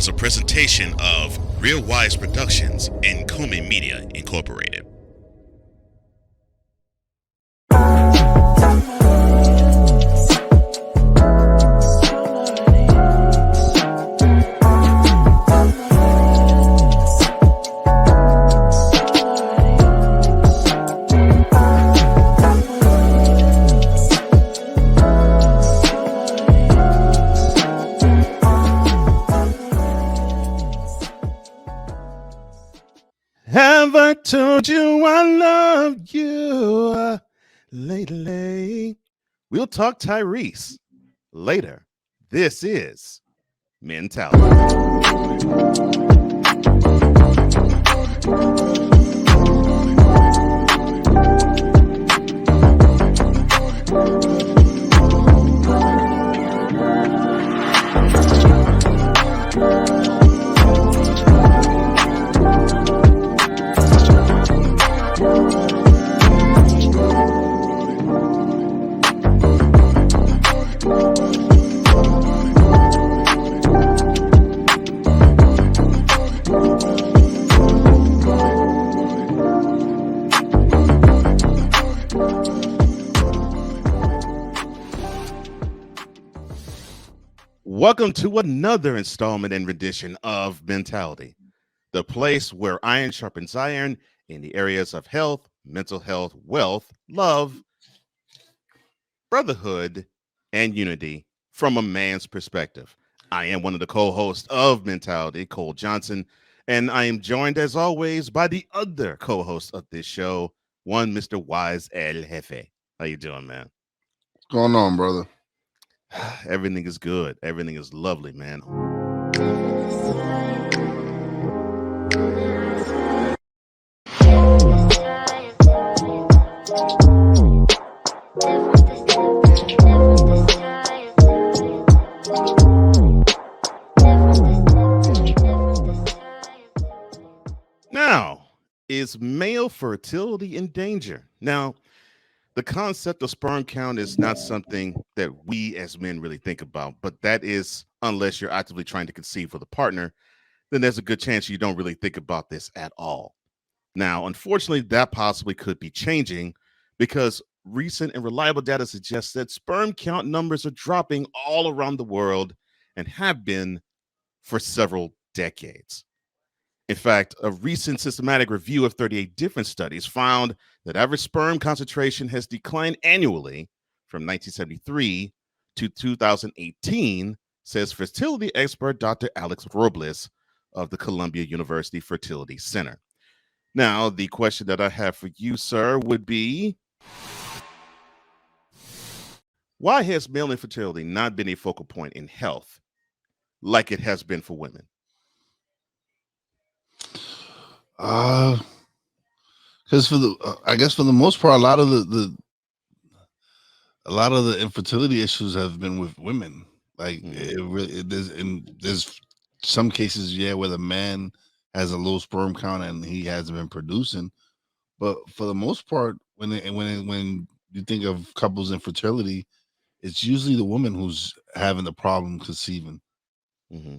is a presentation of Real Wise Productions and Comey Media Incorporated. Have I told you I love you lately? We'll talk Tyrese later. This is Mentality. Welcome to another installment and rendition of Mentality, the place where iron sharpens iron in the areas of health, mental health, wealth, love, brotherhood, and unity from a man's perspective. I am one of the co-hosts of Mentality, Cole Johnson, and I am joined as always by the other co-host of this show, one Mr. Wize El Jefe. How you doing, man? What's going on, brother? Everything is good. Everything is lovely, man. Now, is male fertility in danger? Now, the concept of sperm count is not something that we as men really think about, but that is unless you're actively trying to conceive with a partner, then there's a good chance you don't really think about this at all. Now, unfortunately, that possibly could be changing because recent and reliable data suggests that sperm count numbers are dropping all around the world and have been for several decades. In fact, a recent systematic review of 38 different studies found that average sperm concentration has declined annually from 1973 to 2018, says fertility expert Dr. Alex Robles of the Columbia University Fertility Center. Now, the question that I have for you, sir, would be why has male infertility not been a focal point in health like it has been for women? Because I guess for the most part, a lot of the infertility issues have been with women. Like there's some cases, where the man has a low sperm count and he hasn't been producing, but for the most part, when you think of couples infertility, it's usually the woman who's having the problem conceiving. Mm-hmm.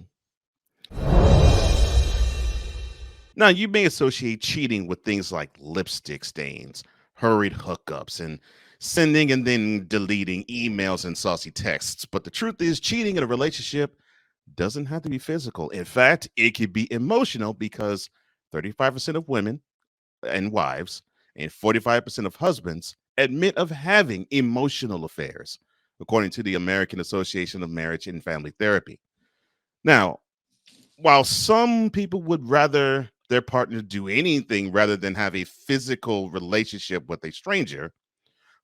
Now, you may associate cheating with things like lipstick stains, hurried hookups, and sending and then deleting emails and saucy texts. But the truth is, cheating in a relationship doesn't have to be physical. In fact, it could be emotional because 35% of women and wives and 45% of husbands admit of having emotional affairs, according to the American Association of Marriage and Family Therapy. Now, while some people would rather their partner do anything rather than have a physical relationship with a stranger,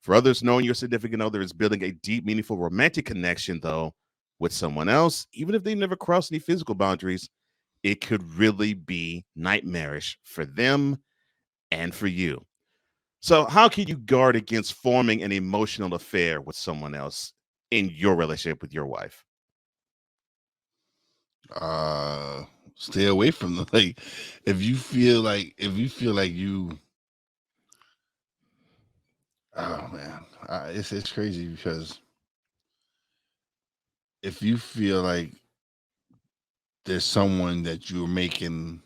for others, knowing your significant other is building a deep, meaningful romantic connection, though, with someone else, even if they never cross any physical boundaries, it could really be nightmarish for them and for you. So, how can you guard against forming an emotional affair with someone else in your relationship with your wife? Stay away from them. Like, if you feel like you, oh man, it's crazy because if you feel like there's someone that you're making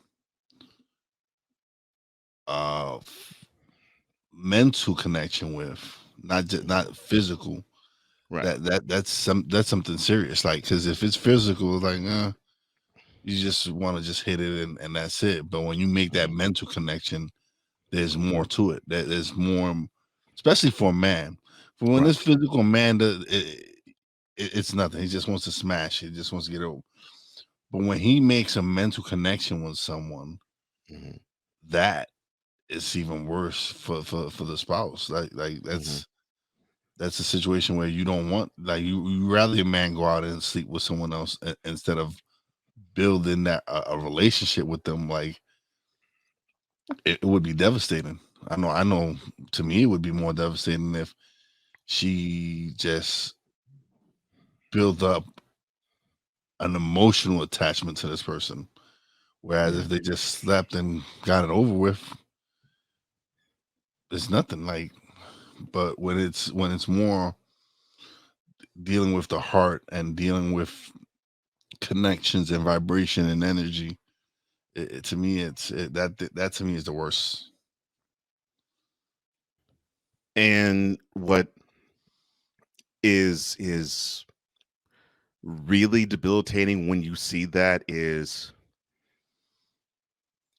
mental connection with, not physical. Right. That's something serious. Like, because if it's physical, like you just want to just hit it and that's it. But when you make that mental connection, there's more to it. There's more, especially for a man. For when Right. this physical man does it's nothing. He just wants to smash. He just wants to get over. But when he makes a mental connection with someone, Mhm. that is even worse for the spouse. Like Mhm. that's a situation where you don't want, like, you rather a man go out and sleep with someone else instead of building that a relationship with them. Like, it would be devastating. I know to me it would be more devastating if she just built up an emotional attachment to this person. Whereas Yeah. if they just slept and got it over with, it's nothing. Like, but when it's more dealing with the heart and dealing with connections and vibration and energy, to me that to me is the worst. And what is really debilitating when you see that is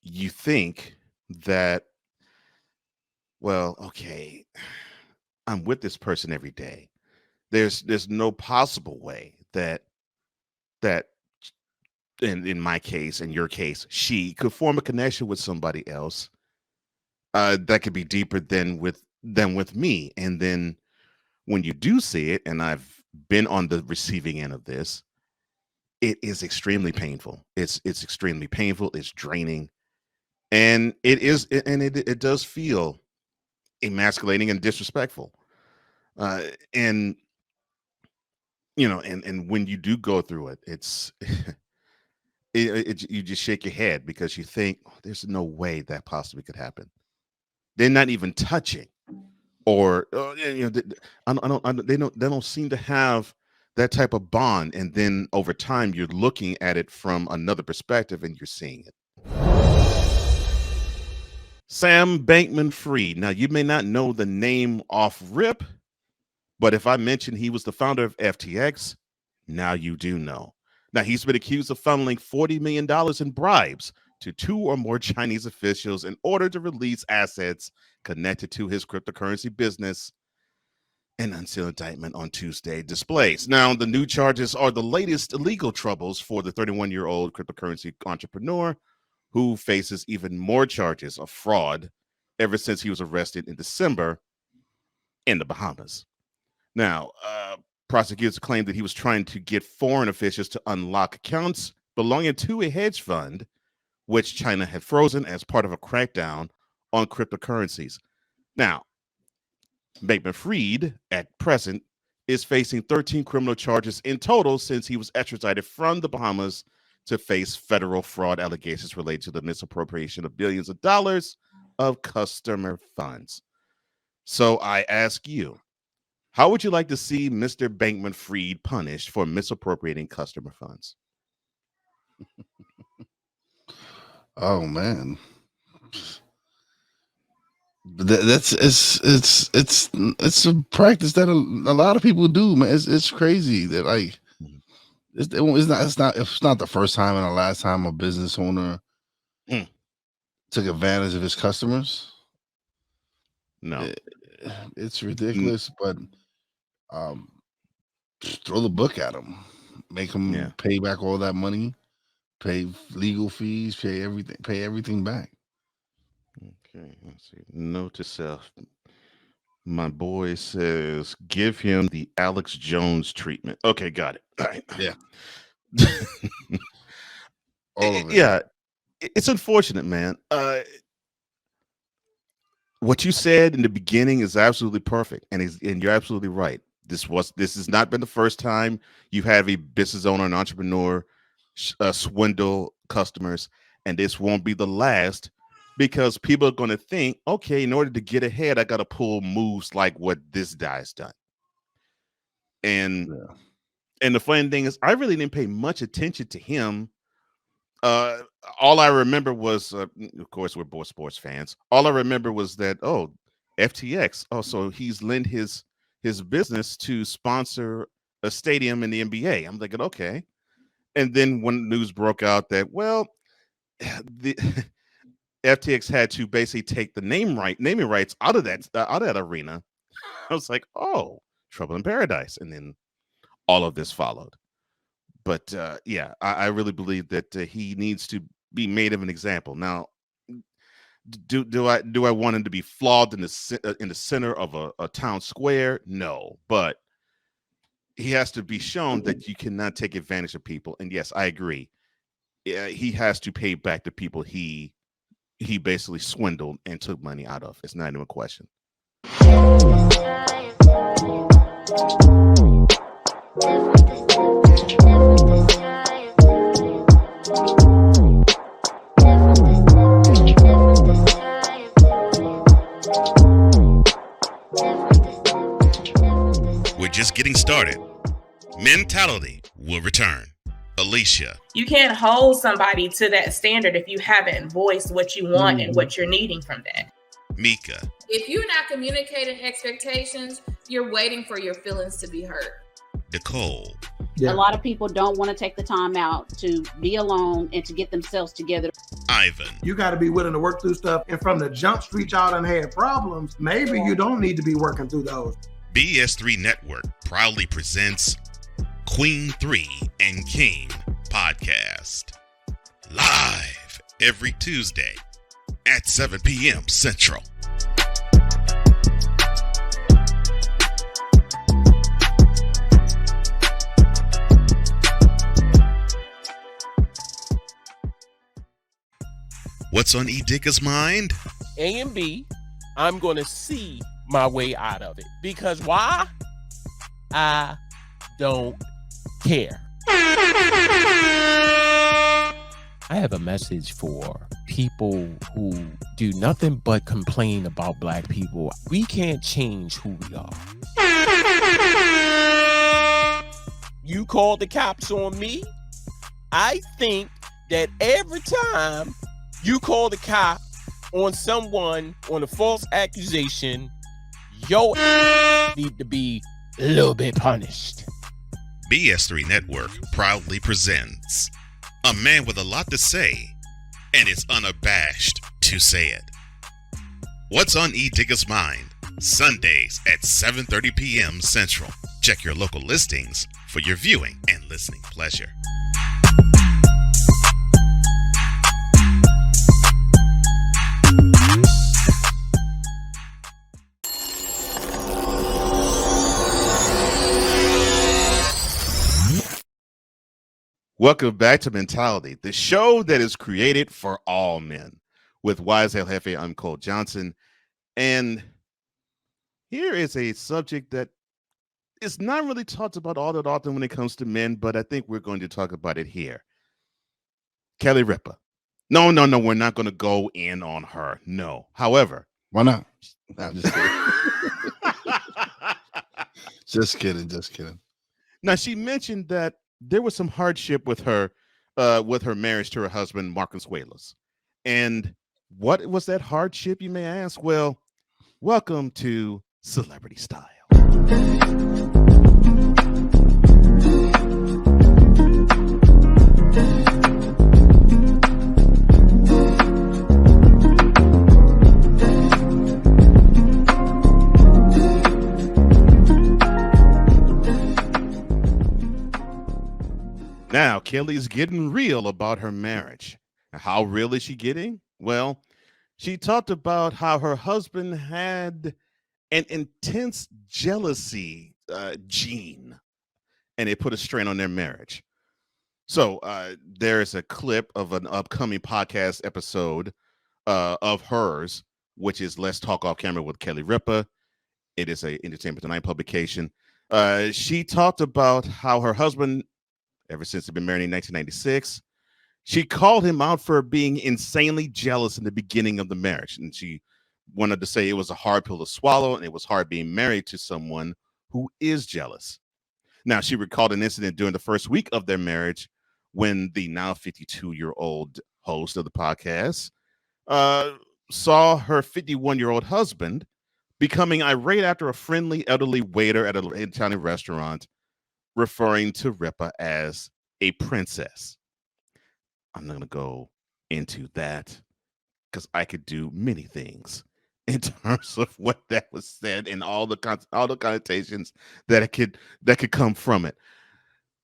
you think that, well, okay, I'm with this person every day. There's no possible way that in my case, in your case, she could form a connection with somebody else that could be deeper than with me. And then when you do see it, and I've been on the receiving end of this, it is extremely painful. It's extremely painful. It's draining, and it does feel emasculating and disrespectful. And and when you do go through it, it's you just shake your head because you think, "Oh, there's no way that possibly could happen." They're not even touching, or they don't seem to have that type of bond. And then over time, you're looking at it from another perspective, and you're seeing it. Sam Bankman-Fried. Now, you may not know the name off rip, but if I mention he was the founder of FTX, now you do know. Now, he's been accused of funneling $40 million in bribes to two or more Chinese officials in order to release assets connected to his cryptocurrency business. An unsealed indictment on Tuesday displays. Now, the new charges are the latest legal troubles for the 31-year-old cryptocurrency entrepreneur, who faces even more charges of fraud ever since he was arrested in December in the Bahamas. Now, prosecutors claim that he was trying to get foreign officials to unlock accounts belonging to a hedge fund, which China had frozen as part of a crackdown on cryptocurrencies. Now, Bankman-Fried, at present, is facing 13 criminal charges in total since he was extradited from the Bahamas to face federal fraud allegations related to the misappropriation of billions of dollars of customer funds. So I ask you, how would you like to see Mr. Bankman-Fried punished for misappropriating customer funds? Oh man, that's it's a practice that a lot of people do, man. It's crazy that, like, Mhm. it's not the first time and the last time a business owner Mm, took advantage of his customers. no. It- it's N- ridiculous, but um, throw the book at them, make yeah. them pay back all that money, pay legal fees, pay everything back. Okay. Let's see. Note to self. My boy says, give him the Alex Jones treatment. Okay, got it. All right. Yeah, all of it. Yeah, it's unfortunate, man. What you said in the beginning is absolutely perfect, and you're absolutely right. This has not been the first time you have a business owner, an entrepreneur, swindle customers, and this won't be the last, because people are going to think, okay, in order to get ahead, I got to pull moves like what this guy's done. And Yeah. and the funny thing is, I really didn't pay much attention to him Uh, all I remember was, of course, we're both sports fans. All I remember was that, oh, FTX. Oh, so he's lent his business to sponsor a stadium in the NBA. I'm thinking, okay. And then when news broke out that, well, the FTX had to basically take the naming rights out of that arena. I was like, oh, trouble in paradise. And then all of this followed. But yeah, I really believe that he needs to be made of an example. Now, do I want him to be flawed in the center of a town square? No, but he has to be shown that you cannot take advantage of people. And yes, I agree. He has to pay back the people he basically swindled and took money out of. It's not even a question. We're just getting started. Mentality will return. Alicia. You can't hold somebody to that standard if you haven't voiced what you want and what you're needing from that. Mika. If you're not communicating expectations, you're waiting for your feelings to be hurt. Nicole. Yeah. A lot of people don't want to take the time out to be alone and to get themselves together. Ivan. You got to be willing to work through stuff. And from the jump street y'all done had problems, maybe you don't need to be working through those. BS3 Network proudly presents Queen 3 and King podcast. Live every Tuesday at 7 p.m. Central. What's on E. Dicker's mind? A and B, I'm going to see my way out of it. Because why? I don't care. I have a message for people who do nothing but complain about black people. We can't change who we are. You called the cops on me. I think that every time you call the cop on someone on a false accusation, your need to be a little bit punished. BS3 Network proudly presents a man with a lot to say, and is unabashed to say it. What's on E. Digger's mind? Sundays at 7:30 p.m. Central. Check your local listings for your viewing and listening pleasure. Welcome back to Mentality, the show that is created for all men. With Wize El Jefe, I'm Cole Johnson. And here is a subject that is not really talked about all that often when it comes to men, but I think we're going to talk about it here. Kelly Ripa. No, we're not going to go in on her. No. However. Why not? No, I'm just kidding. Just kidding. Now, she mentioned that there was some hardship with her marriage to her husband, Mark Consuelos. And what was that hardship, you may ask? Well, welcome to Celebrity Style. Now, Kelly's getting real about her marriage. How real is she getting? Well, she talked about how her husband had an intense jealousy gene, and it put a strain on their marriage. So there is a clip of an upcoming podcast episode of hers, which is Let's Talk Off Camera with Kelly Ripa. It is a Entertainment Tonight publication. She talked about how her husband, ever since they've been married in 1996, she called him out for being insanely jealous in the beginning of the marriage. And she wanted to say it was a hard pill to swallow, and it was hard being married to someone who is jealous. Now, she recalled an incident during the first week of their marriage when the now 52-year-old host of the podcast saw her 51-year-old husband becoming irate after a friendly elderly waiter at an Italian restaurant referring to Ripa as a princess. I'm not going to go into that because I could do many things in terms of what that was said and all the connotations that could come from it.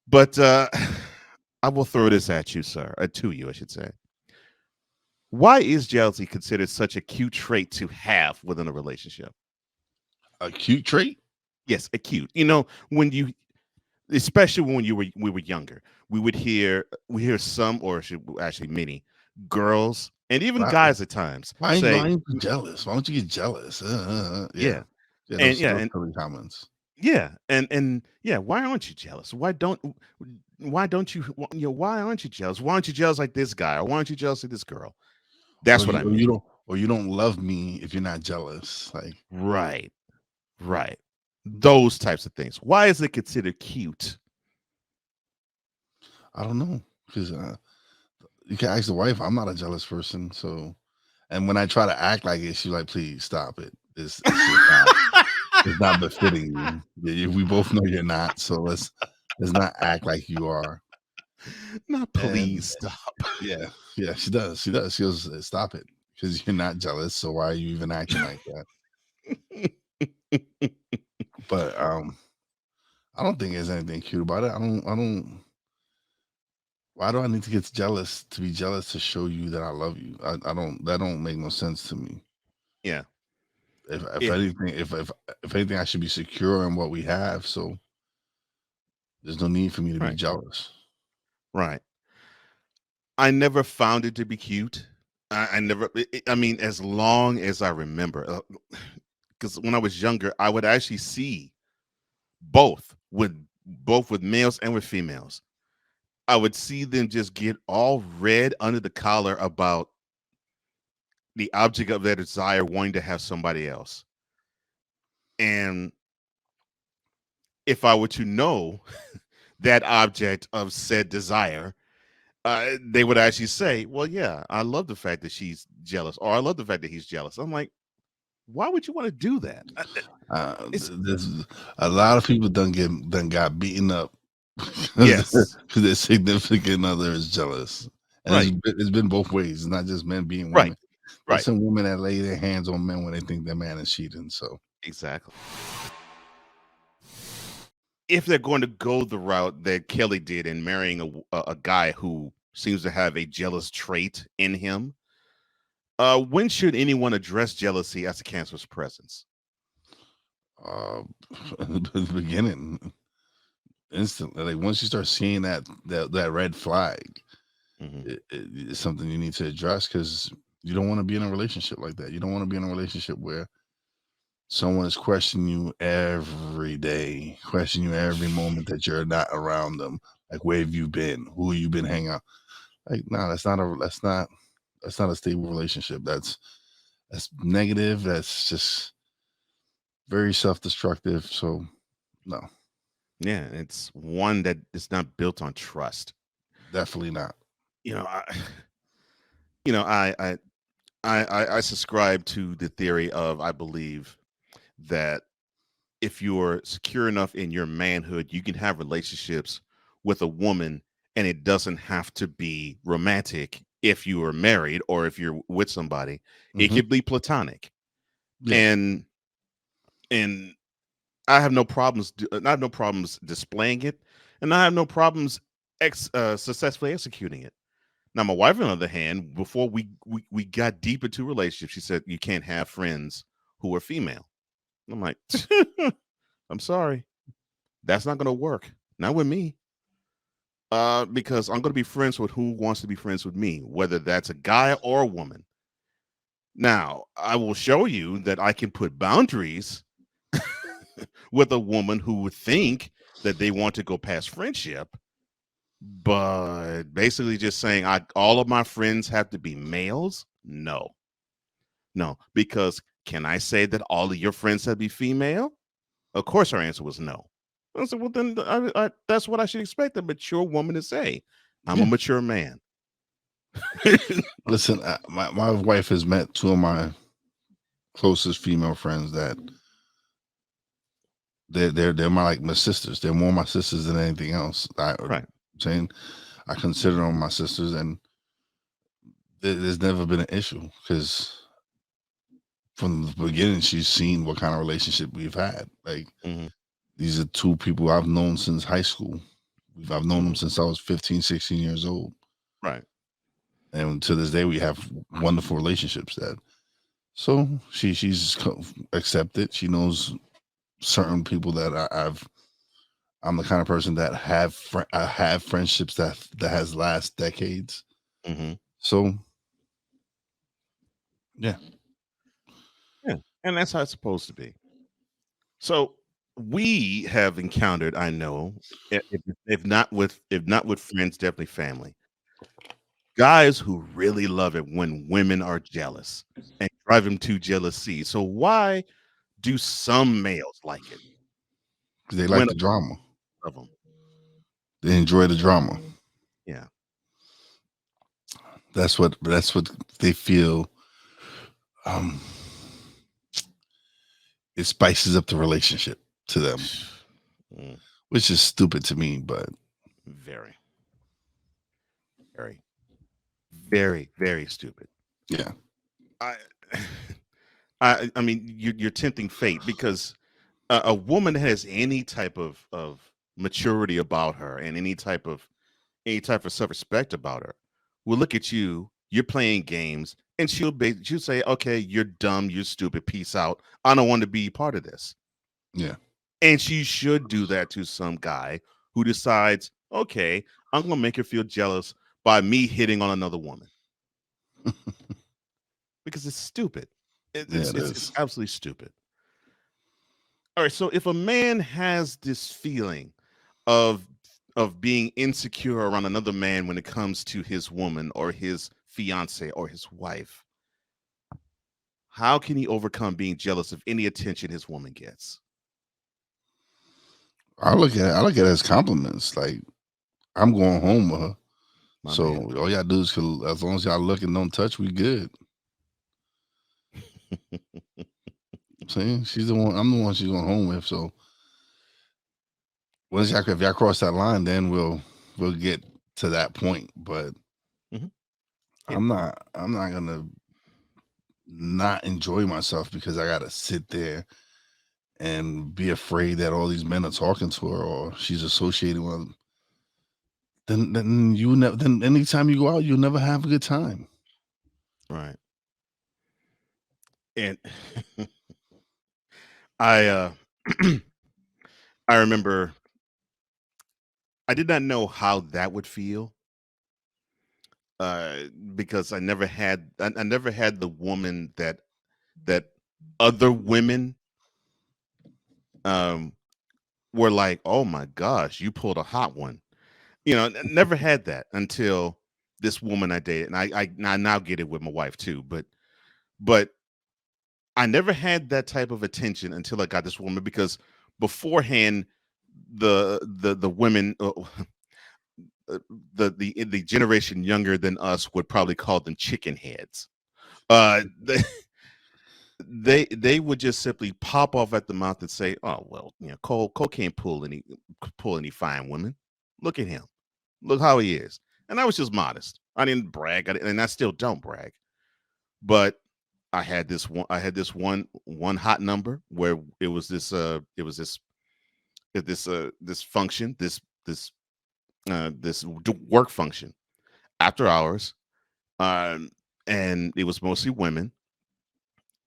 But I will throw this at you, sir, to you, I should say. Why is jealousy considered such a cute trait to have within a relationship? A cute trait? Yes, acute. You know, when you, especially when we were younger, we hear some, or actually many girls and even guys at times why say, are you jealous? Why don't you get jealous? Yeah, those silly comments. Yeah, and yeah, why aren't you jealous? Why don't you why aren't you jealous? Why aren't you jealous like this guy, or why aren't you jealous like this girl? That's what I mean. You don't love me if you're not jealous. Like, right. Those types of things. Why is it considered cute? I don't know, because you can ask the wife. I'm not a jealous person, so. And when I try to act like it, she's like, "Please stop it. It's not befitting you. We both know you're not. So let's not act like you are." Not please stop. Yeah, she does. She goes, "Stop it, because you're not jealous. So why are you even acting like that?" But I don't think there's anything cute about it. I don't. Why do I need to get jealous to be jealous to show you that I love you? I don't. That don't make no sense to me. Yeah. If anything, I should be secure in what we have. So there's no need for me to be jealous. Right. I never found it to be cute. I never. I mean, as long as I remember, because when I was younger, I would actually see both with males and with females. I would see them just get all red under the collar about the object of their desire wanting to have somebody else. And if I were to know that object of said desire, they would actually say, well, yeah, I love the fact that she's jealous, or I love the fact that he's jealous. I'm like, why would you want to do that? There's a lot of people done got beaten up. Yes, because their significant other is jealous, and it's been both ways. It's not just men being women. There's some women that lay their hands on men when they think their man is cheating. So exactly. If they're going to go the route that Kelly did in marrying a guy who seems to have a jealous trait in him, when should anyone address jealousy as a cancerous presence? In the beginning. Instantly, like once you start seeing that red flag, it's something you need to address, because you don't want to be in a relationship like that. You don't want to be in a relationship where someone is questioning you every day, questioning you every moment that you're not around them. Like, where have you been? Who have you been hanging out? Like, no, that's not a stable relationship. That's negative. That's just very self-destructive. So, no. Yeah, it's one that is not built on trust. Definitely not. I subscribe to the theory of, I believe that if you're secure enough in your manhood, you can have relationships with a woman, and it doesn't have to be romantic. If you are married or if you're with somebody, it could be platonic. Yeah. And I have no problems. I have no problems displaying it, and I have no problems successfully executing it. Now, my wife, on the other hand, before we got deep into relationship, she said, "You can't have friends who are female." I'm like, "I'm sorry, that's not going to work. Not with me." Because I'm going to be friends with who wants to be friends with me, whether that's a guy or a woman. Now, I will show you that I can put boundaries with a woman who would think that they want to go past friendship, but basically just saying all of my friends have to be males. No, because can I say that all of your friends have to be female? Of course, her answer was no. I said, well, then that's what I should expect a mature woman to say. I'm a mature man. Listen, my wife has met two of my closest female friends that they're my sisters. They're more my sisters than anything else. Right. Saying I consider them my sisters, and there's never been an issue because from the beginning she's seen what kind of relationship we've had. Like these are two people I've known since high school. I've known them since I was 15, 16 years old. Right. And to this day we have wonderful relationships. So she's accepted. She knows certain people that I'm the kind of person that I have friendships that has last decades. So yeah, and that's how it's supposed to be. So we have encountered, I know, if not with friends, definitely family, guys who really love it when women are jealous and drive them to jealousy. So why do some males like it? Because they like the drama. Of them. They enjoy the drama. Yeah. That's what they feel. It spices up the relationship to them, which is stupid to me, but very, very, very, very stupid. Yeah. I mean, you're tempting fate, because a woman has any type of maturity about her and any type of self-respect about her will look at you. You're playing games, and she'll say, "Okay, you're dumb, you're stupid. Peace out. I don't want to be part of this." Yeah. And she should do that to some guy who decides, "Okay, I'm gonna make her feel jealous by me hitting on another woman," because it's stupid. It's absolutely stupid. All right, so if a man has this feeling of being insecure around another man when it comes to his woman or his fiance or his wife, how can he overcome being jealous of any attention his woman gets? I look at it as compliments. Like, I'm going home with her. So all y'all do is, as long as y'all look and don't touch, we good. See, she's the one. I'm the one she's going home with. So once if y'all cross that line, then we'll get to that point. But I'm not gonna not enjoy myself because I gotta sit there and be afraid that all these men are talking to her or she's associated with them. Then you never. Then anytime you go out, you'll never have a good time. Right. And I remember I did not know how that would feel, because I never had the woman that other women were like, "Oh my gosh, you pulled a hot one." You know, never had that until this woman I dated, and I now get it with my wife too. But I never had that type of attention until I got this woman, because beforehand, the women, the generation younger than us would probably call them chicken heads. They would just simply pop off at the mouth and say, "Oh well, you know, Cole can't pull any fine women. Look at him. Look how he is." And I was just modest. I didn't brag, and I still don't brag. But I had this one hot number where it was this function, this work function after hours, and it was mostly women,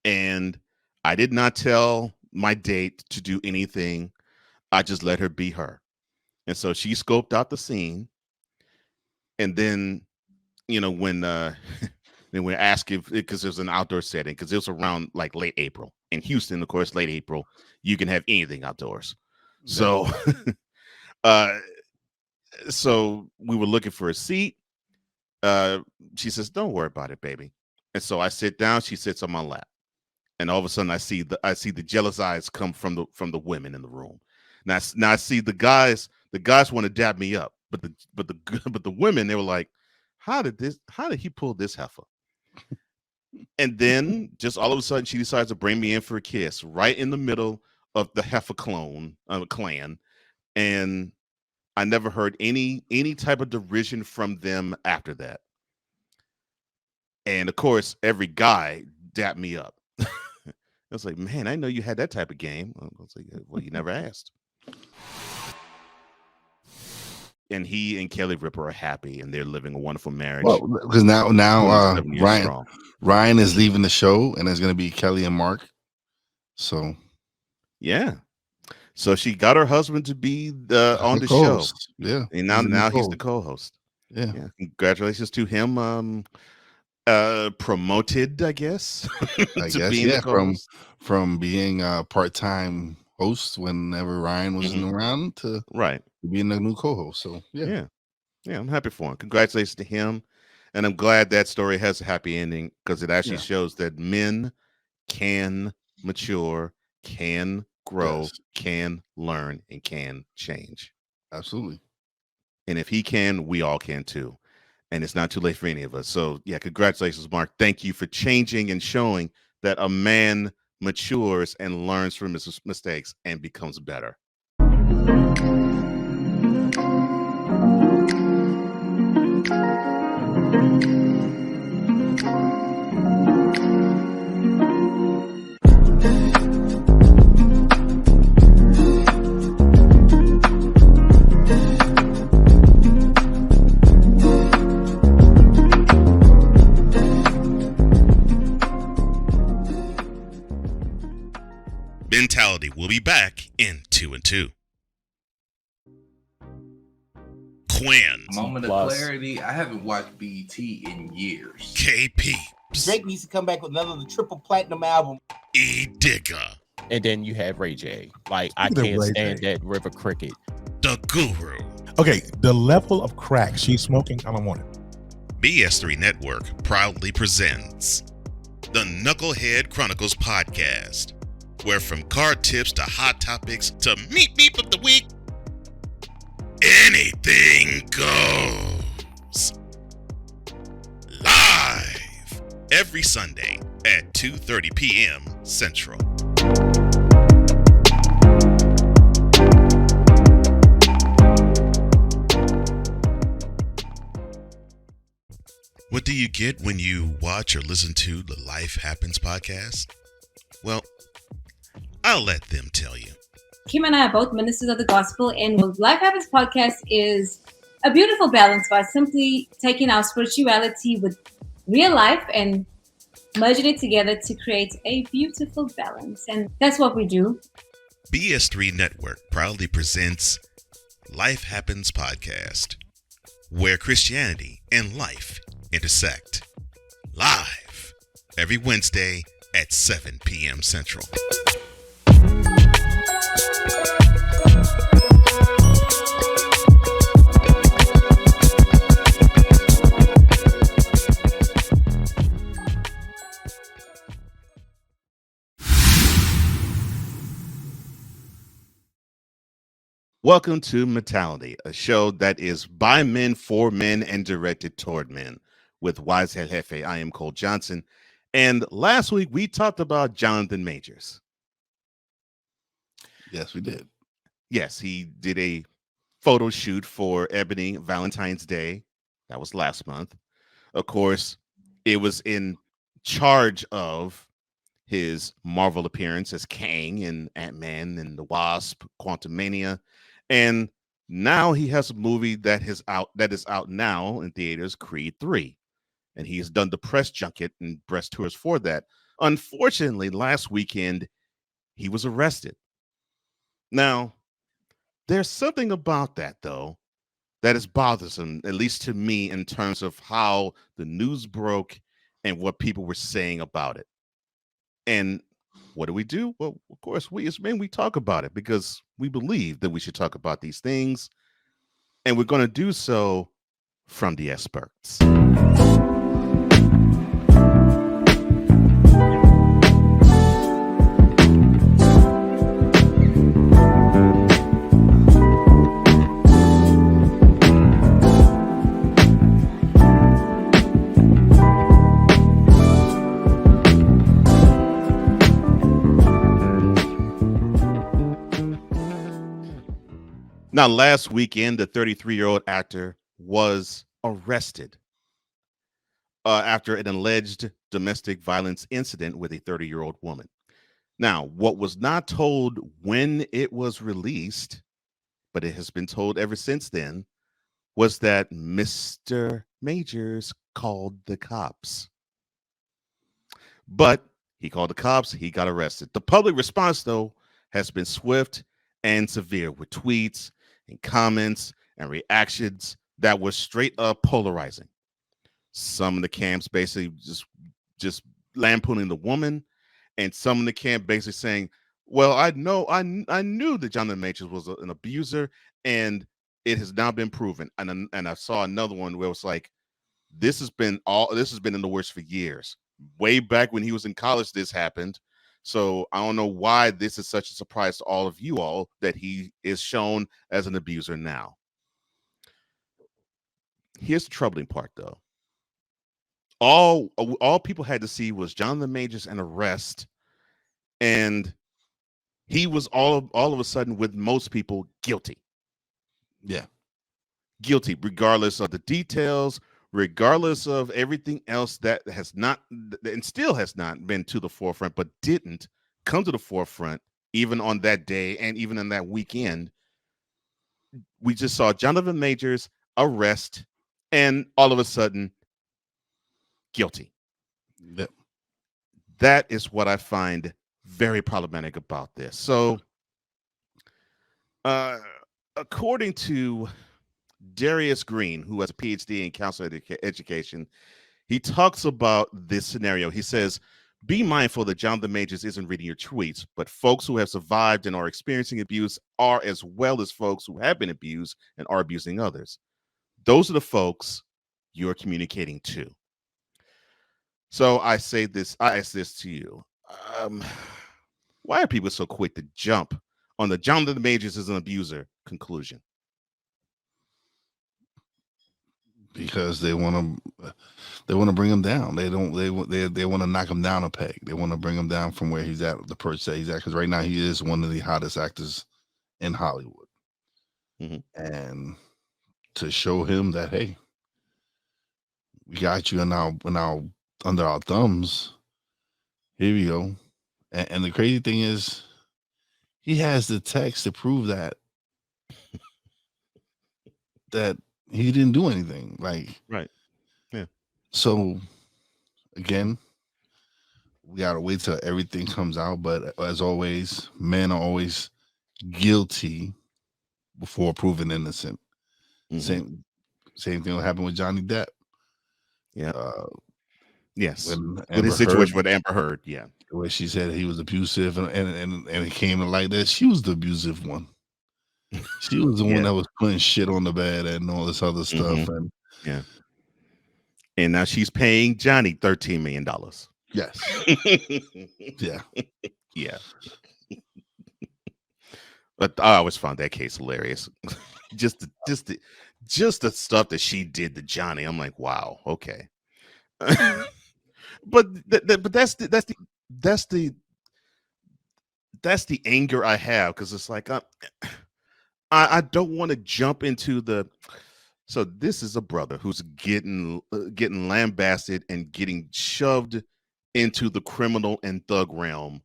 and I did not tell my date to do anything. I just let her be her, and so she scoped out the scene, and then, you know, when then we're asking, because it was an outdoor setting, because it was around like late April in Houston. Of course, late April, you can have anything outdoors. So, so we were looking for a seat. She says, "Don't worry about it, baby." And so I sit down. She sits on my lap, and all of a sudden, I see the jealous eyes come from the women in the room. Now I see the guys want to dab me up. but the women, they were like, how did he pull this heifer? And then just all of a sudden she decides to bring me in for a kiss right in the middle of the heifer clan. And I never heard any type of derision from them after that. And of course, every guy dapped me up. I was like, man, I know you had that type of game. I was like, well, you never asked. And he and Kelly Ripa are happy, and they're living a wonderful marriage. Well, because now Ryan is leaving the show, and it's going to be Kelly and Mark. So, yeah. So she got her husband to be on the show. Yeah, and now he's the co-host. Yeah. Congratulations to him. Promoted, I guess. I guess, yeah. From being a part-time host whenever Ryan wasn't around to being a new co-host. So yeah, I'm happy for him. Congratulations to him, and I'm glad that story has a happy ending because it actually shows that men can mature, can grow, can learn, and can change. Absolutely. And if he can, we all can too. And it's not too late for any of us. So yeah, congratulations, Mark. Thank you for changing and showing that a man matures and learns from his mistakes and becomes better. Mentality will be back in 2 and 2. Quinn. Moment of clarity. I haven't watched BET in years. KP. Drake needs to come back with another triple platinum album. E Digger. And then you have Ray J. Like, I can't stand that River Cricket. The Guru. Okay, the level of crack she's smoking, I don't want it. BS3 Network proudly presents the Knucklehead Chronicles podcast, where from card tips to hot topics to meep of the week, anything goes. Live every Sunday at 2:30 p.m. Central. What do you get when you watch or listen to the Life Happens podcast? Well, I'll let them tell you. Kim and I are both ministers of the gospel, and Life Happens podcast is a beautiful balance by simply taking our spirituality with real life and merging it together to create a beautiful balance. And that's what we do. BS3 Network proudly presents Life Happens podcast, where Christianity and life intersect. Live every Wednesday at 7 p.m. Central. Welcome to Mentality, a show that is by men, for men, and directed toward men. With Wize and Cole, I am Cole Johnson. And last week we talked about Jonathan Majors. Yes, we did. Yes, he did a photo shoot for Ebony Valentine's Day. That was last month. Of course, it was in charge of his Marvel appearance as Kang in Ant-Man and the Wasp, Quantumania. And now he has a movie that is out now in theaters, Creed 3. And he has done the press junket and press tours for that. Unfortunately, last weekend, he was arrested. Now, there's something about that, though, that is bothersome, at least to me, in terms of how the news broke and what people were saying about it. And what do? Well, of course, we as men, we talk about it because we believe that we should talk about these things. And we're going to do so from the experts. Now, last weekend, the 33-year-old actor was arrested after an alleged domestic violence incident with a 30-year-old woman. Now, what was not told when it was released, but it has been told ever since then, was that Mr. Majors called the cops. But he called the cops, he got arrested. The public response, though, has been swift and severe, with tweets and comments and reactions that were straight up polarizing. Some of the camps basically just lampooning the woman, and some of the camp basically saying, well, I knew that Jonathan Majors was an abuser, and it has now been proven. And I saw another one where it was like, this has been in the works for years. Way back when he was in college, this happened. So I don't know why this is such a surprise to all of you all that he is shown as an abuser now. Here's the troubling part, though. All people had to see was Jonathan Majors and arrest, and he was all of a sudden, with most people, guilty. Yeah. Guilty, regardless of the details, regardless of everything else that has not and still has not been to the forefront, but didn't come to the forefront even on that day and even on that weekend. We just saw Jonathan Majors arrest, and all of a sudden, guilty. Yep. That is what I find very problematic about this. So, according to Darius Green, who has a PhD in counseling education, he talks about this scenario. He says, be mindful that Jonathan Majors isn't reading your tweets, but folks who have survived and are experiencing abuse are, as well as folks who have been abused and are abusing others. Those are the folks you're communicating to. So I ask this to you. Why are people so quick to jump on the Jonathan Majors is an abuser conclusion? Because they want to bring him down. They want to knock him down a peg. They want to bring him down from where he's at, the perch that he's at. Because right now he is one of the hottest actors in Hollywood, and to show him that, hey, we got you under our thumbs. Here we go. And the crazy thing is, he has the text to prove that he didn't do anything. Like, right. Yeah. So again, we gotta wait till everything comes out. But as always, men are always guilty before proven innocent. Same thing will happen with Johnny Depp. Yeah. Yes. With his situation with Amber Heard. Yeah. Where she said he was abusive, and it came to like that she was the abusive one. She was the one that was putting shit on the bed and all this other stuff. And yeah. And now she's paying Johnny $13 million. Yes. Yeah. Yeah. But I always found that case hilarious. just the stuff that she did to Johnny. I'm like, wow, okay. But that's the anger I have, because it's like I don't want to jump into the. So this is a brother who's getting lambasted and getting shoved into the criminal and thug realm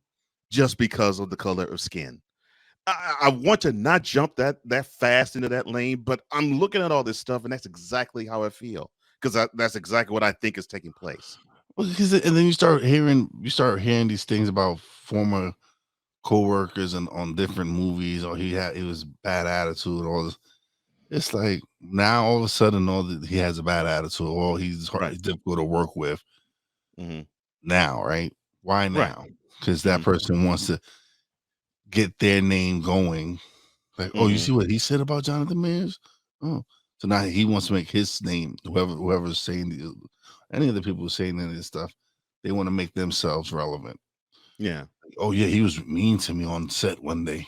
just because of the color of skin. I want to not jump that fast into that lane, but I'm looking at all this stuff, and that's exactly how I feel, because that's exactly what I think is taking place. Well, and then you start hearing these things about former co-workers and on different movies, or he was bad attitude, all this. It's like now all of a sudden he has a bad attitude, or he's difficult to work with. Now, right? Why now? Because that person wants to get their name going. Like, oh, you see what he said about Jonathan Majors? Oh, so now he wants to make his name. Whoever's saying any of the people who are saying any of this stuff, they want to make themselves relevant. Yeah. Oh yeah, he was mean to me on set one day.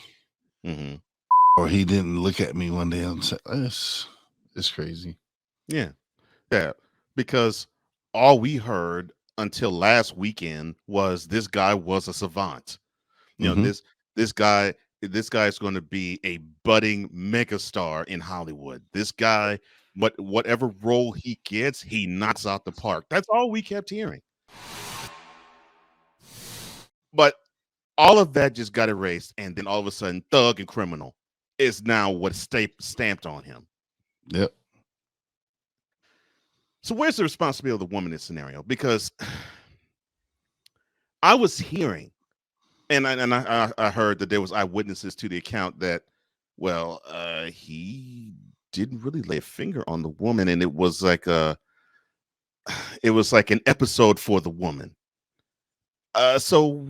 Or he didn't look at me one day on set. It's crazy. Yeah. Yeah. Because all we heard until last weekend was this guy was a savant. You know, this guy this guy's going to be a budding megastar in Hollywood. This guy, whatever role he gets, he knocks out the park. That's all we kept hearing. But all of that just got erased, and then all of a sudden, thug and criminal is now what's stamped on him. Yep. So where's the responsibility of the woman in this scenario? Because I was hearing, and I heard that there was eyewitnesses to the account that, well, he didn't really lay a finger on the woman, and it was like an episode for the woman. So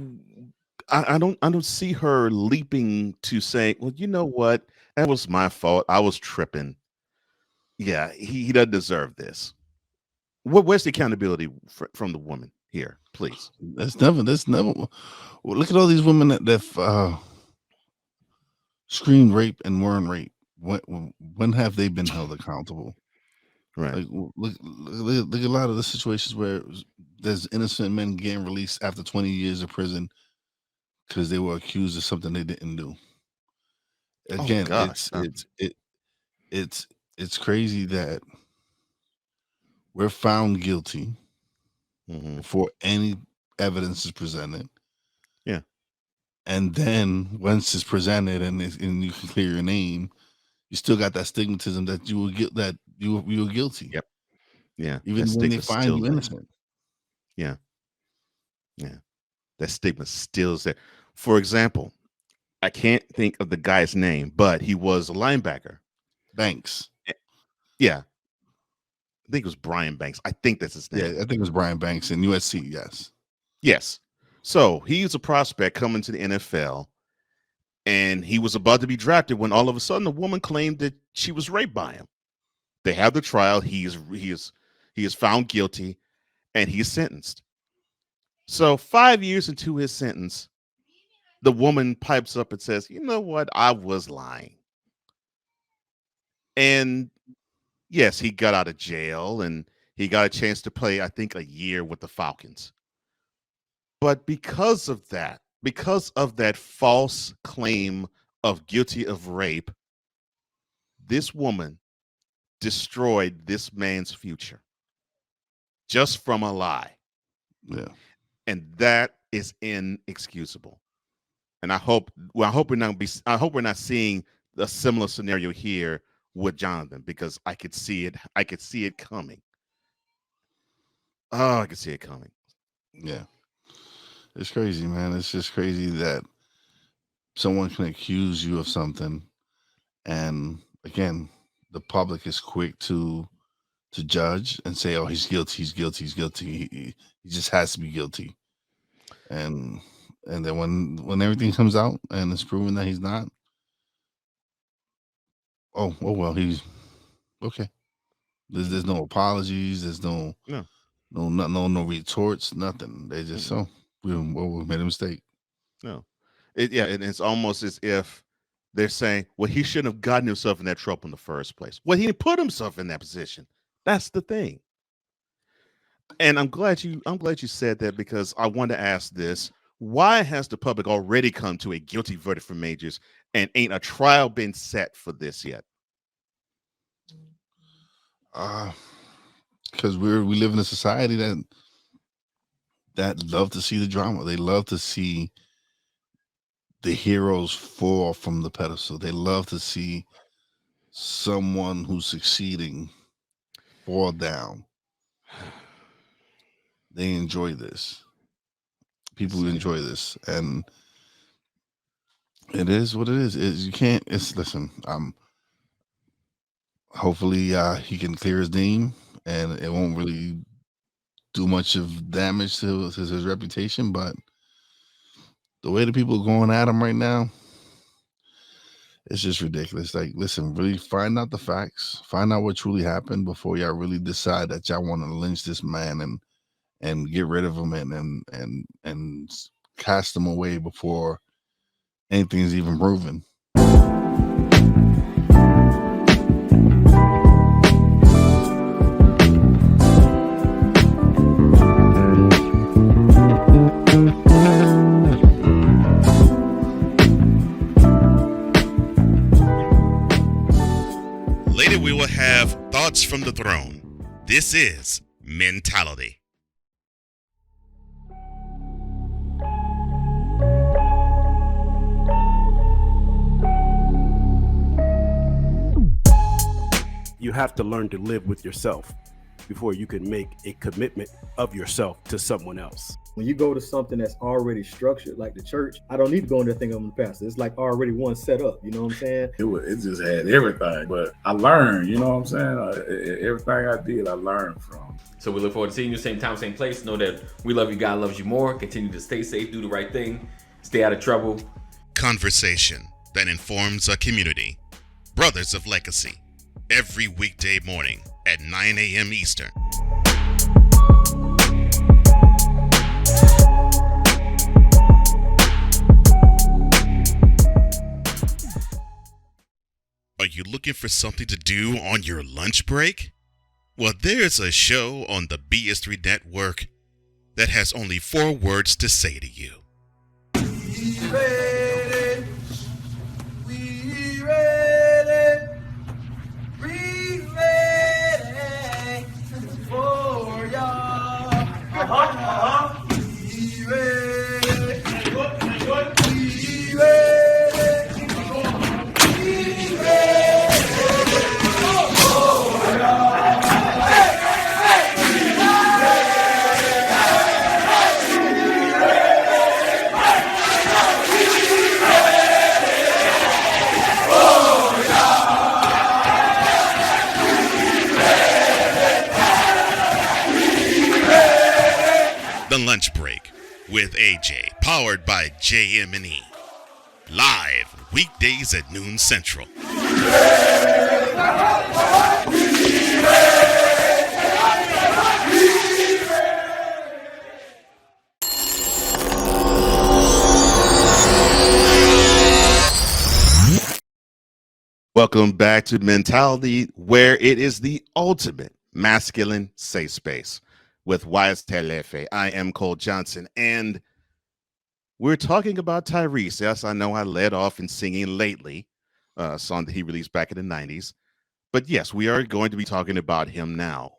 I don't see her leaping to say, well, you know what? That was my fault. I was tripping. Yeah, he doesn't deserve this. Where's the accountability from the woman here, please? That's never. Well, look at all these women that screamed rape and weren't raped. When have they been held accountable? Right. Like, look at a lot of the situations where there's innocent men getting released after 20 years of prison because they were accused of something they didn't do. Again, it's crazy that we're found guilty before any evidence is presented. Yeah. And then once it's presented and you can clear your name, you still got that stigmatism that you were guilty. Yep. Yeah. Even when they find you innocent. Yeah. Yeah. That stigma still is there. For example, I can't think of the guy's name, but he was a linebacker. Banks. Yeah. I think it was Brian Banks. I think that's his name. Yeah, I think it was Brian Banks in USC. Yes. Yes. So he's a prospect coming to the NFL, and he was about to be drafted when all of a sudden a woman claimed that she was raped by him. They have the trial. He is found guilty, and he is sentenced. So 5 years into his sentence, the woman pipes up and says, "You know what? I was lying." And yes, he got out of jail and he got a chance to play, I think, a year with the Falcons. But because of that false claim of guilty of rape, this woman destroyed this man's future just from a lie. Yeah. And that is inexcusable. And I hope we're not seeing a similar scenario here with Jonathan, because I could see it. I could see it coming. Oh, I could see it coming. Yeah. It's crazy, man. It's just crazy that someone can accuse you of something, and again, the public is quick to judge and say, "Oh, he's guilty. He's guilty. He's guilty. He just has to be guilty." And then when everything comes out and it's proven that he's not, oh well, he's okay. There's no apologies. There's no retorts. Nothing. They just we made a mistake. No, and it's almost as if they're saying, well, he shouldn't have gotten himself in that trouble in the first place. Well, he didn't put himself in that position. That's the thing. And I'm glad you said that, because I want to ask this: why has the public already come to a guilty verdict for Majors, and ain't a trial been set for this yet? Because we live in a society that love to see the drama. They love to see the heroes fall from the pedestal. They love to see someone who's succeeding fall down. They enjoy this. People enjoy this, and it is what it is. You can't. Listen. Hopefully, he can clear his name, and it won't really do much of damage to his reputation. But the way the people are going at him right now, it's just ridiculous. Like, listen, really find out the facts, find out what truly happened before y'all really decide that y'all want to lynch this man and get rid of him and cast him away before anything's even proven. Later, we will have thoughts from the throne. This is Mentality. You have to learn to live with yourself before you can make a commitment of yourself to someone else. When you go to something that's already structured, like the church, I don't need to go in there thinking I'm the pastor. It's like already one set up, you know what I'm saying? It just had everything, but I learned, you know what I'm saying? Everything I did, I learned from. So we look forward to seeing you same time, same place. Know that we love you, God loves you more. Continue to stay safe, do the right thing, stay out of trouble. Conversation that informs a community. Brothers of Legacy. Every weekday morning at 9 a.m. Eastern. Are you looking for something to do on your lunch break? Well, there's a show on the BS3 network that has only 4 words to say to you. We ready. We ready. We ready for y'all. We ready. We ready. The Lunch Break with AJ, powered by JM&E. Live weekdays at noon Central. Welcome back to Mentality, where it is the ultimate masculine safe space with Wize Telefe. I am Cole Johnson, and we're talking about Tyrese. Yes, I know I led off in singing Lately, a song that he released back in the 90s. But yes, we are going to be talking about him now.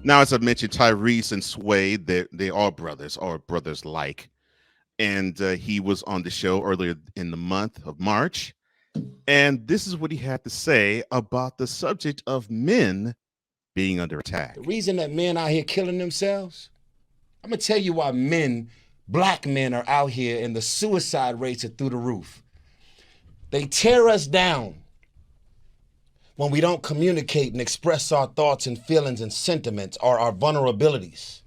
Now, as I mentioned, Tyrese and Sway, they are brothers, or brothers-like. And he was on the show earlier in the month of March. And this is what he had to say about the subject of men being under attack. The reason that men out here killing themselves, I'm going to tell you why black men are out here and the suicide rates are through the roof. They tear us down when we don't communicate and express our thoughts and feelings and sentiments or our vulnerabilities.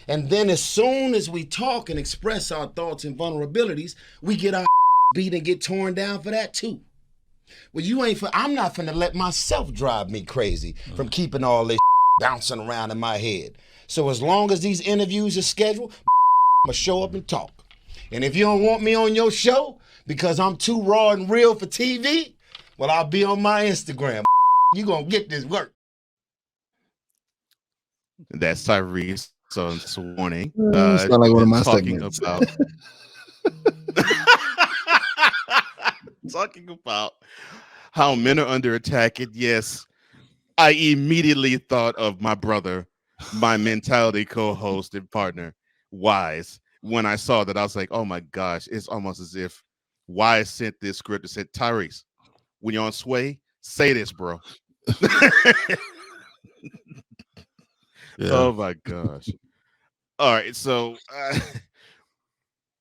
And then as soon as we talk and express our thoughts and vulnerabilities, we get our beat and get torn down for that too. Well, I'm not finna let myself drive me crazy from keeping all this bouncing around in my head. So as long as these interviews are scheduled, I'm gonna show up and talk. And if you don't want me on your show because I'm too raw and real for TV, well, I'll be on my Instagram. You gonna get this work. That's Tyrese. So it's a warning. Sound like one of my talking segments. about talking about how men are under attack. And yes, I immediately thought of my brother, my Mentality co-host and partner, Wize. When I saw that, I was like, oh my gosh, it's almost as if Wize sent this script and said, Tyrese, when you're on Sway, say this, bro. Yeah. Oh my gosh. All right. So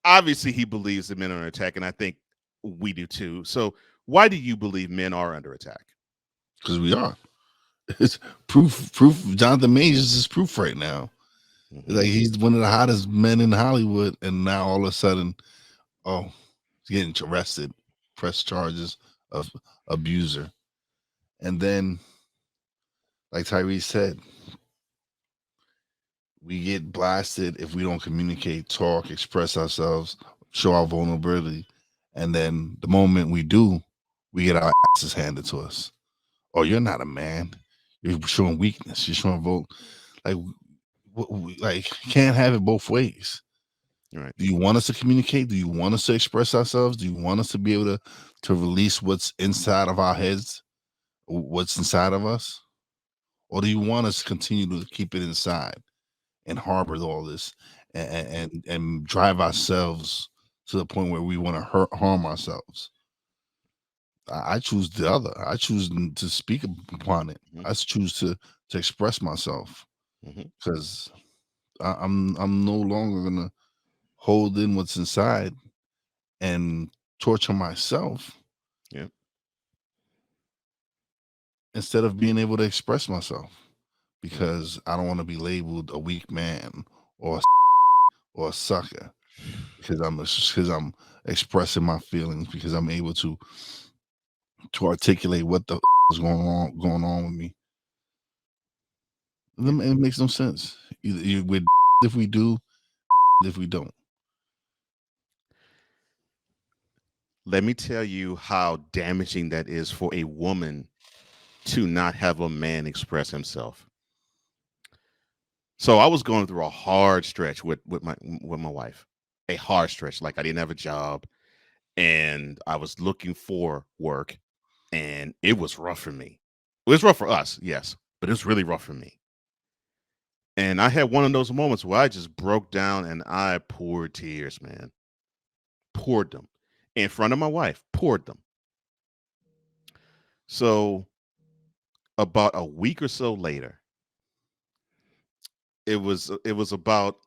obviously he believes that men are under attack, and I think we do too. So why do you believe men are under attack? Because we are. It's proof. Jonathan Majors is proof right now. Like he's one of the hottest men in Hollywood, and now all of a sudden, he's getting arrested, press charges of abuser. And then, like Tyrese said, we get blasted if we don't communicate, talk, express ourselves, show our vulnerability, and then the moment we do, we get our asses handed to us. Oh, you're not a man. You're showing weakness. You're showing like can't have it both ways. Right. Do you want us to communicate? Do you want us to express ourselves? Do you want us to be able to release what's inside of our heads, what's inside of us? Or do you want us to continue to keep it inside and harbor all this and drive ourselves to the point where we want to harm ourselves? I choose the other. I choose to speak upon it. I choose to express myself because I'm no longer gonna hold in what's inside and torture myself. Yep. Instead of being able to express myself, because I don't want to be labeled a weak man or a sucker because I'm expressing my feelings, because I'm able to articulate what the is going on with me. It makes no sense. Either we're if we do, if we don't. Let me tell you how damaging that is for a woman to not have a man express himself. So I was going through a hard stretch with my wife, a hard stretch. Like I didn't have a job, and I was looking for work, and it was rough for me. It was rough for us, yes, but it was really rough for me. And I had one of those moments where I just broke down and I poured tears, man. Poured them in front of my wife, poured them. So about a week or so later, it was about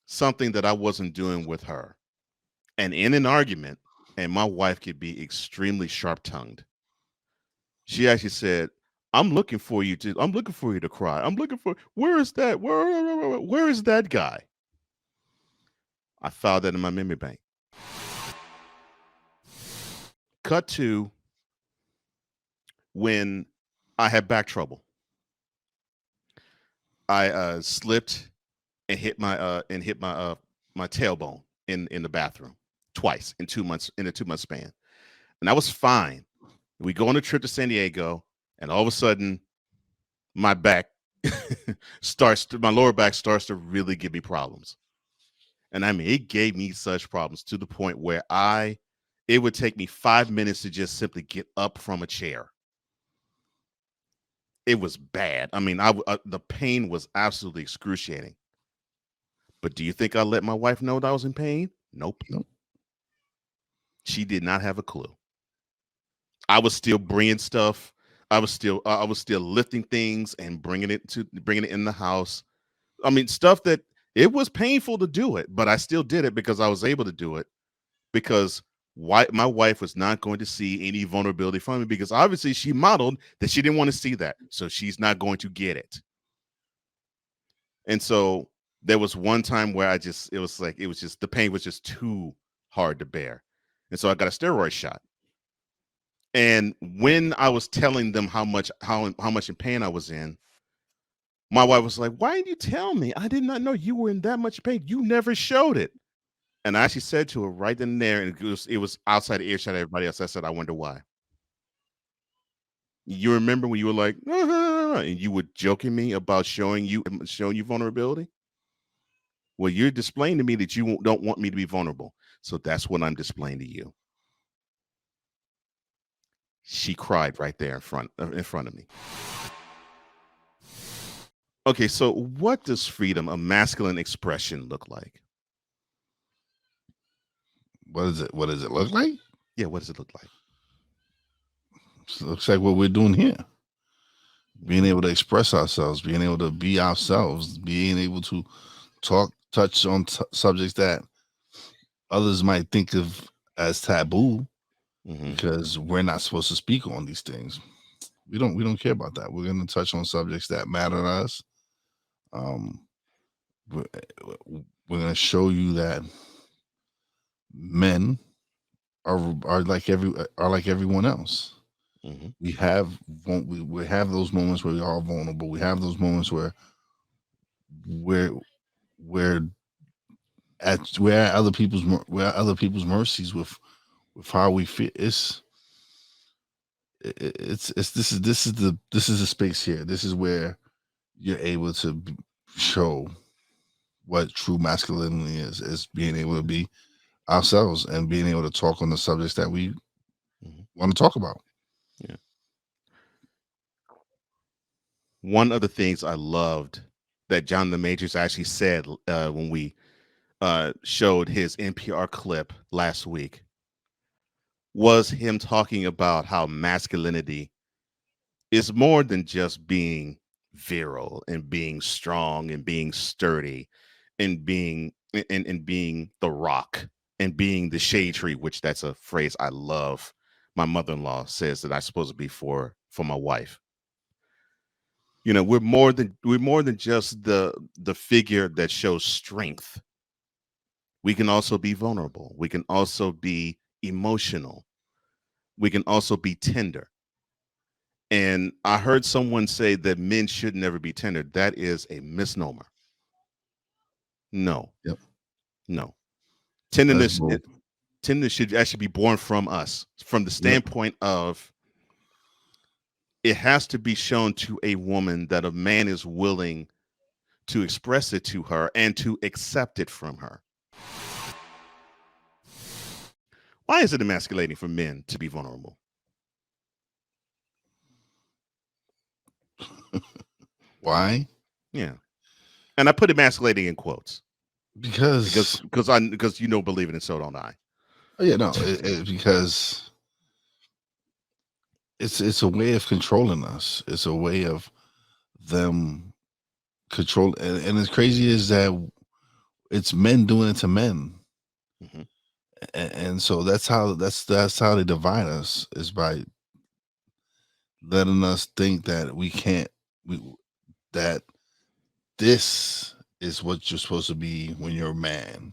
something that I wasn't doing with her. And in an argument, and my wife could be extremely sharp-tongued. She actually said, I'm looking for you to cry. Where is that guy? I filed that in my memory bank. Cut to when I had back trouble. I slipped and hit my tailbone in the bathroom twice in 2 months, in a 2-month span. And I was fine. We go on a trip to San Diego, and all of a sudden my back my lower back starts to really give me problems. And I mean, it gave me such problems to the point where it would take me 5 minutes to just simply get up from a chair. It was bad. I mean, the pain was absolutely excruciating. But do you think I let my wife know that I was in pain? Nope. She did not have a clue. I was still bringing stuff. I was still lifting things and bringing it in the house. I mean, stuff that it was painful to do it, but I still did it because I was able to do it because my wife was not going to see any vulnerability from me, because obviously she modeled that she didn't want to see that. So she's not going to get it. And so there was one time where the pain was just too hard to bear. And so I got a steroid shot. And when I was telling them how much in pain I was in, my wife was like, why didn't you tell me? I did not know you were in that much pain. You never showed it. And I actually said to her right then and there, and it was outside the earshot of everybody else, I said, I wonder why. You remember when you were like, and you were joking me about showing you vulnerability? Well, you're displaying to me that you don't want me to be vulnerable. So that's what I'm displaying to you. She cried right there in front of me. Okay, so what does freedom, a masculine expression, look like? What does it look like? Yeah, what does it look like? It looks like what we're doing here. Being able to express ourselves, being able to be ourselves, being able to touch on subjects that others might think of as taboo, because we're not supposed to speak on these things. We don't care about that. We're going to touch on subjects that matter to us. We're going to show you that men are like everyone else. We have those moments where we are vulnerable. We have those moments where we're we're we're at other people's mercies with how we feel. This is the space here. This is where you're able to show what true masculinity is being able to be ourselves and being able to talk on the subjects that we want to talk about. Yeah. One of the things I loved that John the Majors actually said when we showed his NPR clip last week was him talking about how masculinity is more than just being virile and being strong and being sturdy and being the rock and being the shade tree, which that's a phrase I love. My mother-in-law says that I'm supposed to be for my wife. You know, we're more than just the figure that shows strength. We can also be vulnerable. We can also be emotional. We can also be tender. And I heard someone say that men should never be tender. That is a misnomer. No. Yep. No. Tenderness should actually be born from us, from the standpoint of it has to be shown to a woman that a man is willing to express it to her and to accept it from her. Why is it emasculating for men to be vulnerable? Why? Yeah. And I put emasculating in quotes. Because you don't believe it and so don't I. Oh yeah, no, because it's a way of controlling us. It's a way of them control, and as crazy is that it's men doing it to men, and so that's how they divide us, is by letting us think that that this is what you're supposed to be when you're a man.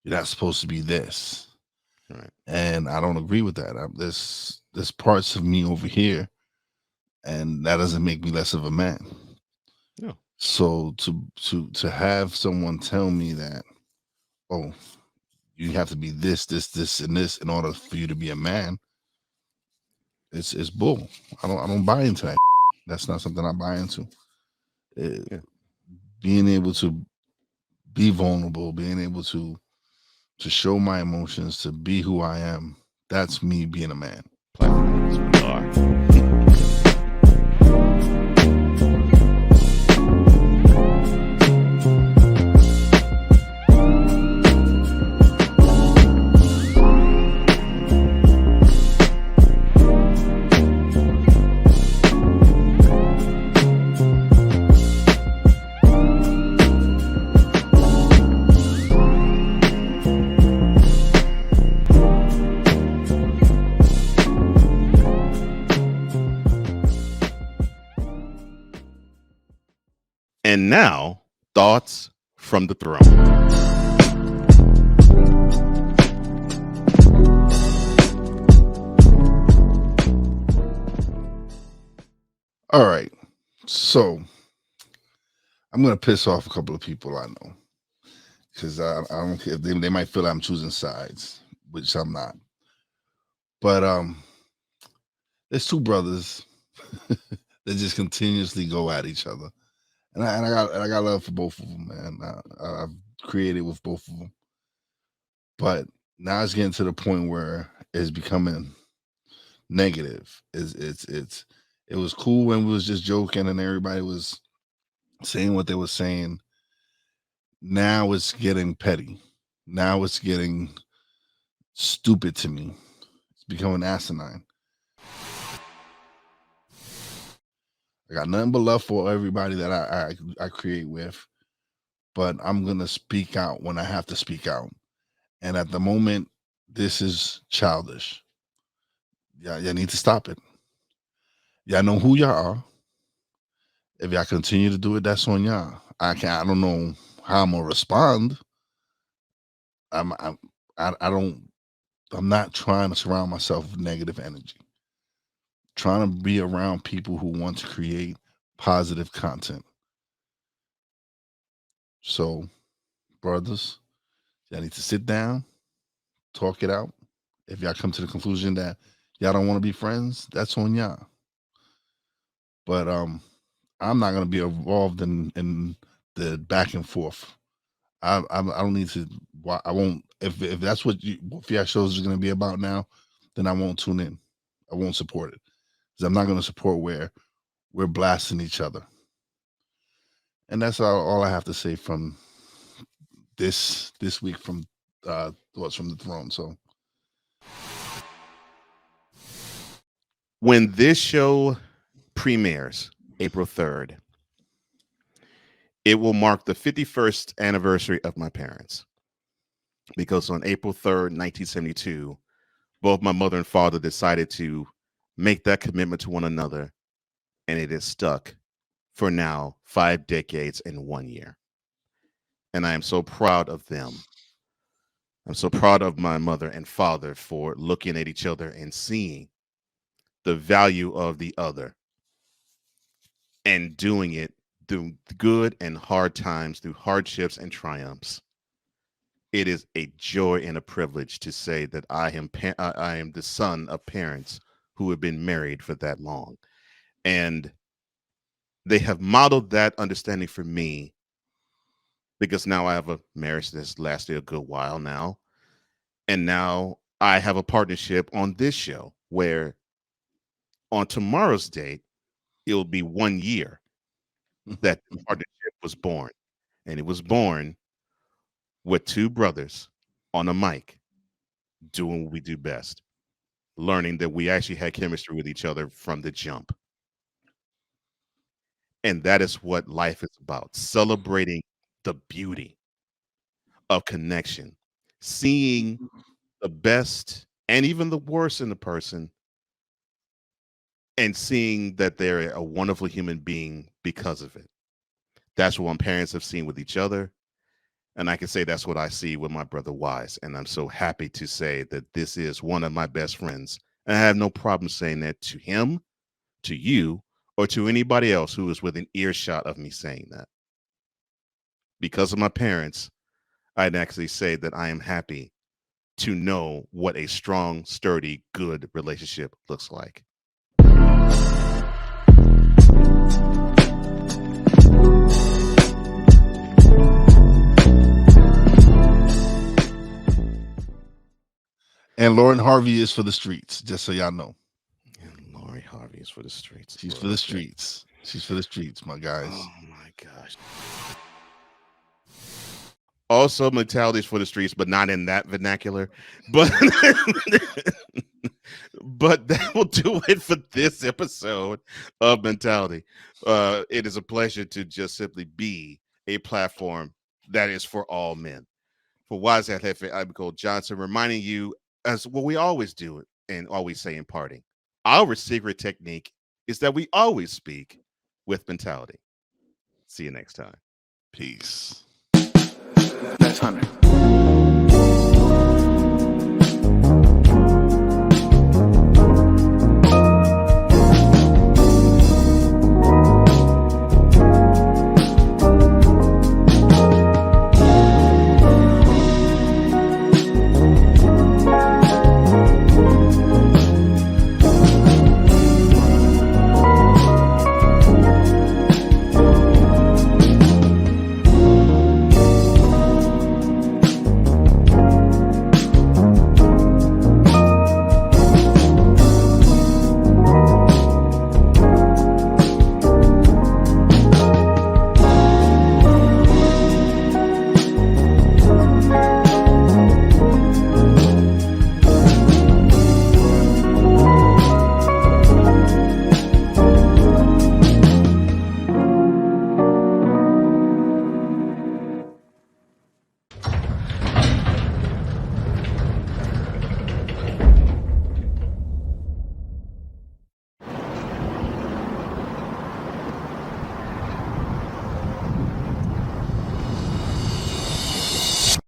You're not supposed to be this. Right. And I don't agree with that. There's parts of me over here, and that doesn't make me less of a man. No. So to have someone tell me that, oh, you have to be this, and this in order for you to be a man, it's bull. I don't buy into that. That's not something I buy into. Being able to be vulnerable, being able to show my emotions, to be who I am, that's me being a man. And now, thoughts from the throne. All right. So I'm going to piss off a couple of people I know, because I don't care. They might feel I'm choosing sides, which I'm not. But there's two brothers that just continuously go at each other. And I got love for both of them, man. I've created with both of them, but now it's getting to the point where it's becoming negative. It was cool when we was just joking and everybody was saying what they were saying. Now it's getting petty. Now it's getting stupid to me. It's becoming asinine. I got nothing but love for everybody that I create with, but I'm going to speak out when I have to speak out. And at the moment, this is childish. Y'all need to stop it. Y'all know who y'all are. If y'all continue to do it, that's on y'all. I don't know how I'm going to respond. I'm not trying to surround myself with negative energy. Trying to be around people who want to create positive content. So, brothers, y'all need to sit down, talk it out. If y'all come to the conclusion that y'all don't want to be friends, that's on y'all. But I'm not gonna be involved in the back and forth. I don't need to. I won't. If that's what your shows are gonna be about now, then I won't tune in. I won't support it because I'm not gonna support where we're blasting each other. And that's all I have to say from this week from Thoughts from the Throne. So when this show premieres April 3rd, it will mark the 51st anniversary of my parents. Because on April 3rd, 1972, both my mother and father decided to make that commitment to one another, and it is stuck for now 5 decades and 1 year. And I am so proud of them. I'm so proud of my mother and father for looking at each other and seeing the value of the other and doing it through good and hard times, through hardships and triumphs. It is a joy and a privilege to say that I am the son of parents who have been married for that long. And they have modeled that understanding for me, because now I have a marriage that's lasted a good while now. And now I have a partnership on this show where on tomorrow's date, it'll be 1 year that the partnership was born. And it was born with two brothers on a mic doing what we do best, learning that we actually had chemistry with each other from the jump. And that is what life is about, celebrating the beauty of connection, seeing the best and even the worst in the person, and seeing that they're a wonderful human being because of it. That's what my parents have seen with each other. And I can say that's what I see with my brother Wize. And I'm so happy to say that this is one of my best friends. And I have no problem saying that to him, to you, or to anybody else who is within earshot of me saying that. Because of my parents, I'd actually say that I am happy to know what a strong, sturdy, good relationship looks like. And Lauren Harvey is for the streets, just so y'all know. And Lauren Harvey is for the streets. She's for the streets. She's for the streets, my guys. Oh my gosh. Also, mentality is for the streets, but not in that vernacular. But but that will do it for this episode of Mentality. It is a pleasure to just simply be a platform that is for all men. For Wize and Jefe, I'm Cole Johnson, reminding you, as what we always do and always say in parting, our secret technique is that we always speak with mentality. See you next time. Peace. That's 100.